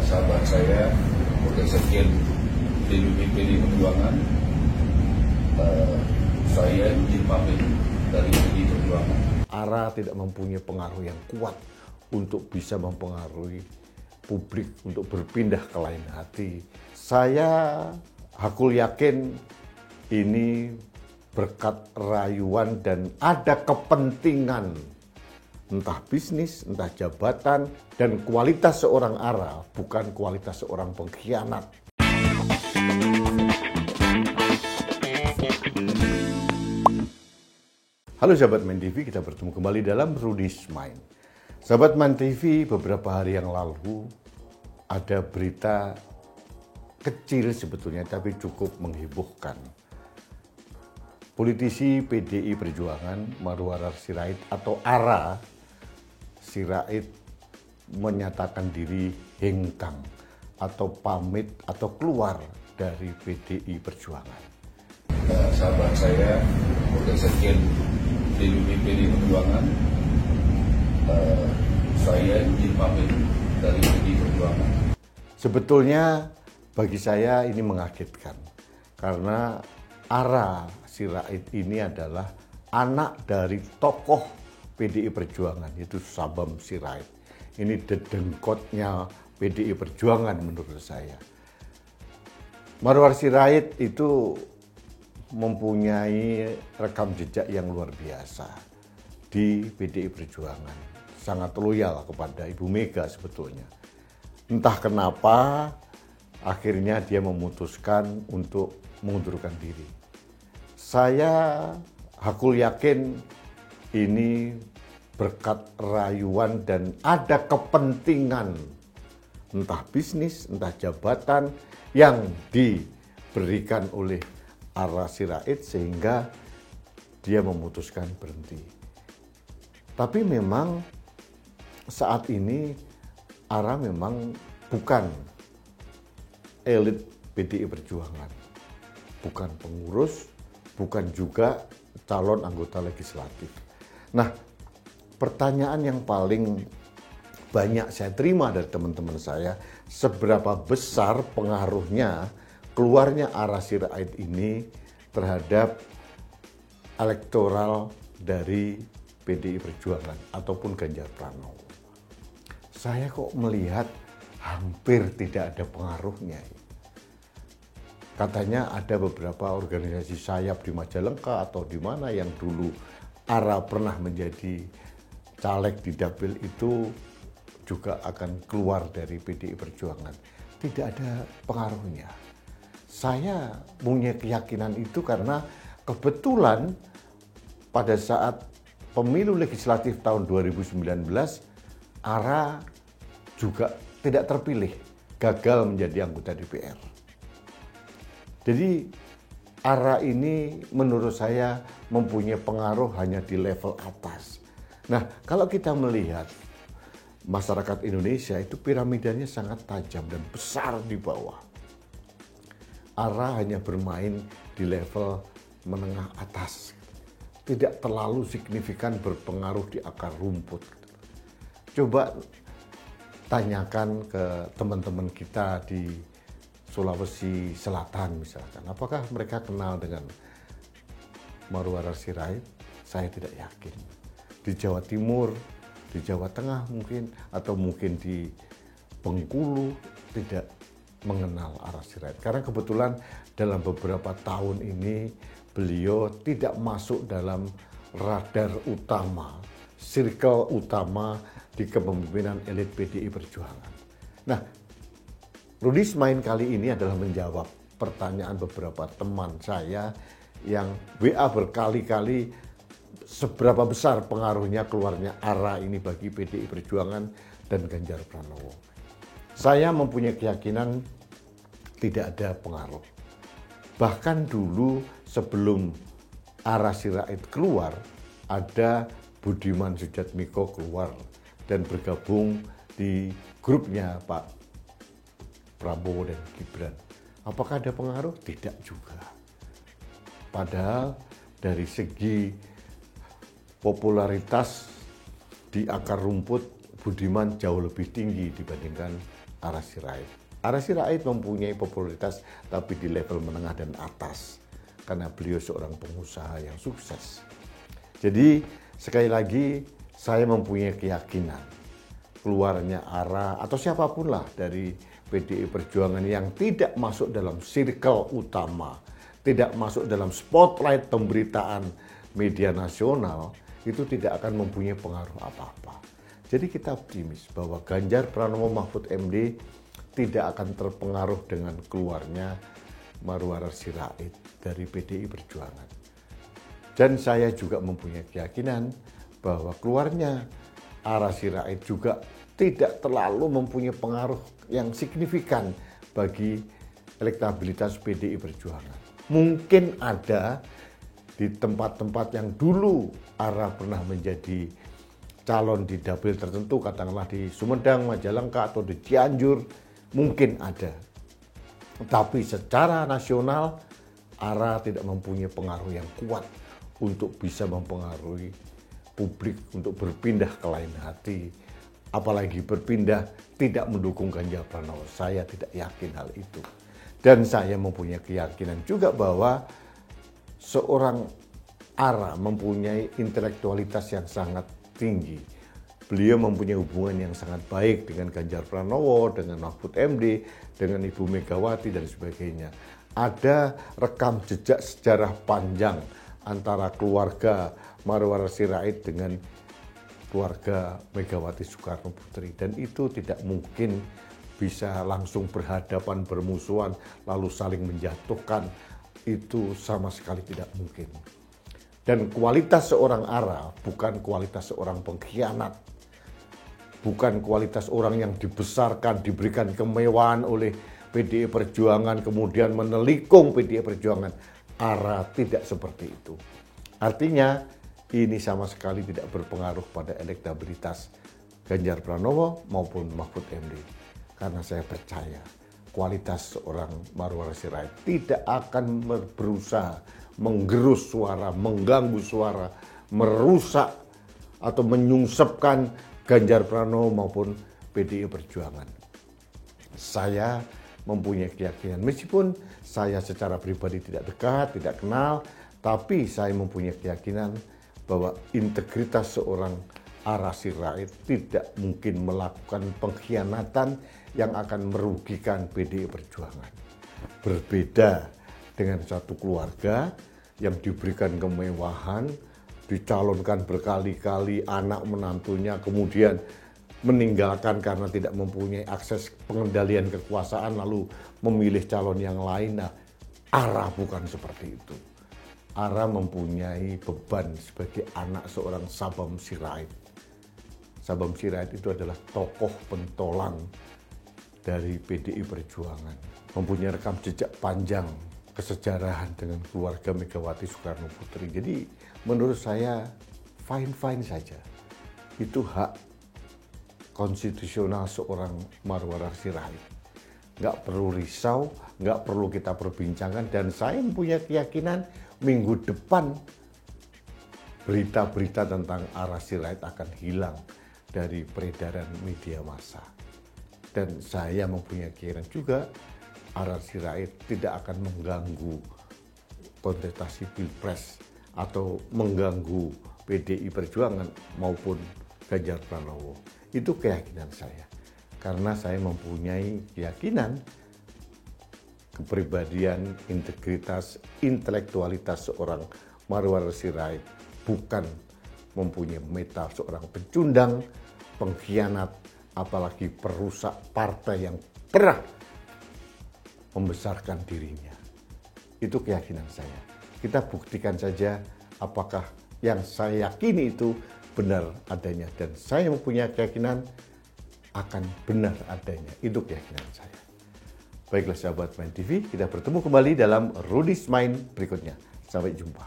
sahabat saya, Wakil Sekjen DPP PD Perjuangan, saya izin pamit dari PD Perjuangan. ARA tidak mempunyai pengaruh yang kuat untuk bisa mempengaruhi publik untuk berpindah ke lain hati. Saya hakul yakin ini berkat rayuan dan ada kepentingan, entah bisnis, entah jabatan, dan kualitas seorang ARA bukan kualitas seorang pengkhianat. Halo sahabat Main TV, kita bertemu kembali dalam Rudy's Mind. Sahabat Main TV, beberapa hari yang lalu ada berita kecil sebetulnya tapi cukup menghebohkan. Politisi PDI Perjuangan Marwarar Sirait atau ARA Sirait menyatakan diri hengkang atau pamit atau keluar dari PDI Perjuangan. Sahabat saya, Wakil Sekjen DPP PD Perjuangan, saya izin pamit dari PD Perjuangan. Sebetulnya bagi saya ini mengagetkan karena ARA Sirait ini adalah anak dari tokoh PDI Perjuangan, yaitu Sabam Sirait. Ini dedengkotnya PDI Perjuangan menurut saya. Marwarar Sirait itu mempunyai rekam jejak yang luar biasa di PDI Perjuangan. Sangat loyal kepada Ibu Mega sebetulnya. Entah kenapa akhirnya dia memutuskan untuk mengundurkan diri. Saya hakul yakin ini berkat rayuan dan ada kepentingan, entah bisnis, entah jabatan yang diberikan oleh ARA Sirait sehingga dia memutuskan berhenti. Tapi memang saat ini ARA memang bukan elit PDI Perjuangan, bukan pengurus, bukan juga calon anggota legislatif. Nah, pertanyaan yang paling banyak saya terima dari teman-teman saya, seberapa besar pengaruhnya keluarnya ARA Sirait ini terhadap elektoral dari PDI Perjuangan ataupun Ganjar Pranowo. Saya kok melihat hampir tidak ada pengaruhnya. Katanya ada beberapa organisasi sayap di Majalengka atau di mana yang dulu ARA pernah menjadi caleg di Dapil itu juga akan keluar dari PDI Perjuangan. Tidak ada pengaruhnya. Saya punya keyakinan itu karena kebetulan pada saat pemilu legislatif tahun 2019 ARA juga tidak terpilih, gagal menjadi anggota DPR. Jadi ARA ini menurut saya mempunyai pengaruh hanya di level atas. Nah, kalau kita melihat masyarakat Indonesia itu piramidanya sangat tajam dan besar di bawah. ARA hanya bermain di level menengah atas, tidak terlalu signifikan berpengaruh di akar rumput. Coba tanyakan ke teman-teman kita di Sulawesi Selatan misalkan, apakah mereka kenal dengan Marwarar Sirait? Saya tidak yakin. Di Jawa Timur, di Jawa Tengah mungkin, atau mungkin di Bengkulu tidak mengenal ARA Sirait. Karena kebetulan dalam beberapa tahun ini beliau tidak masuk dalam radar utama, circle utama di kepemimpinan elit PDI Perjuangan. Nah, Rudy's Mind kali ini adalah menjawab pertanyaan beberapa teman saya yang WA berkali-kali seberapa besar pengaruhnya keluarnya ARA ini bagi PDI Perjuangan dan Ganjar Pranowo. Saya mempunyai keyakinan tidak ada pengaruh. Bahkan dulu sebelum ARA Sirait keluar, ada Budiman Sujatmiko keluar dan bergabung di grupnya Pak Prabowo dan Gibran. Apakah ada pengaruh? Tidak juga. Padahal dari segi popularitas di akar rumput, Budiman jauh lebih tinggi dibandingkan Ara Sirait. Ara Sirait mempunyai popularitas tapi di level menengah dan atas karena beliau seorang pengusaha yang sukses. Jadi sekali lagi saya mempunyai keyakinan keluarnya Ara atau siapapun lah dari PDI Perjuangan yang tidak masuk dalam circle utama, tidak masuk dalam spotlight pemberitaan media nasional, itu tidak akan mempunyai pengaruh apa-apa. Jadi kita optimis bahwa Ganjar Pranowo Mahfud MD tidak akan terpengaruh dengan keluarnya Marwar Sirait dari PDI Perjuangan. Dan saya juga mempunyai keyakinan bahwa keluarnya Ara Sirait juga tidak terlalu mempunyai pengaruh yang signifikan bagi elektabilitas PDI Perjuangan. Mungkin ada di tempat-tempat yang dulu Ara pernah menjadi calon di dapil tertentu, katakanlah di Sumedang, Majalengka, atau di Cianjur, mungkin ada. Tapi secara nasional, Ara tidak mempunyai pengaruh yang kuat untuk bisa mempengaruhi publik untuk berpindah ke lain hati. Apalagi berpindah tidak mendukung Ganjar Pranowo. Saya tidak yakin hal itu. Dan saya mempunyai keyakinan juga bahwa seorang Ara mempunyai intelektualitas yang sangat tinggi. Beliau mempunyai hubungan yang sangat baik dengan Ganjar Pranowo, dengan Mahfud MD, dengan Ibu Megawati dan sebagainya. Ada rekam jejak sejarah panjang antara keluarga Marwar Sirait dengan keluarga Megawati Soekarno Putri, dan itu tidak mungkin bisa langsung berhadapan, bermusuhan, lalu saling menjatuhkan. Itu sama sekali tidak mungkin. Dan kualitas seorang Ara bukan kualitas seorang pengkhianat, bukan kualitas orang yang dibesarkan, diberikan kemewahan oleh PDI Perjuangan, kemudian menelikung PDI Perjuangan. Ara tidak seperti itu. Artinya ini sama sekali tidak berpengaruh pada elektabilitas Ganjar Pranowo maupun Mahfud MD. Karena saya percaya kualitas seorang Marwar Sirait tidak akan berusaha menggerus suara, mengganggu suara, merusak atau menyungsepkan Ganjar Pranowo maupun PDI Perjuangan. Saya mempunyai keyakinan, meskipun saya secara pribadi tidak dekat, tidak kenal, tapi saya mempunyai keyakinan bahwa integritas seorang Ara Sirait tidak mungkin melakukan pengkhianatan yang akan merugikan PDI Perjuangan. Berbeda dengan satu keluarga yang diberikan kemewahan, dicalonkan berkali-kali anak menantunya, kemudian meninggalkan karena tidak mempunyai akses pengendalian kekuasaan, lalu memilih calon yang lain. Nah, Ara bukan seperti itu. Ara mempunyai beban sebagai anak seorang Sabam Sirait. Sabam Sirait itu adalah tokoh pentolan dari PDI Perjuangan. Mempunyai rekam jejak panjang kesejarahan dengan keluarga Megawati Soekarno Putri. Jadi menurut saya fine-fine saja. Itu hak konstitusional seorang Marwar Sirait. Nggak perlu risau, nggak perlu kita perbincangkan, dan saya mempunyai keyakinan minggu depan berita-berita tentang Ara Sirait akan hilang dari peredaran media massa. Dan saya mempunyai keyakinan juga Ara Sirait tidak akan mengganggu kontestasi Pilpres atau mengganggu PDI Perjuangan maupun Ganjar Pranowo. Itu keyakinan saya. Karena saya mempunyai keyakinan kepribadian, integritas, intelektualitas seorang Marwar Sirait bukan mempunyai meta seorang pecundang, pengkhianat, apalagi perusak partai yang pernah membesarkan dirinya. Itu keyakinan saya. Kita buktikan saja apakah yang saya yakini itu benar adanya, dan saya mempunyai keyakinan akan benar adanya. Itu keyakinan saya. Baiklah sahabat Main TV, kita bertemu kembali dalam Rudy's Mind berikutnya. Sampai jumpa.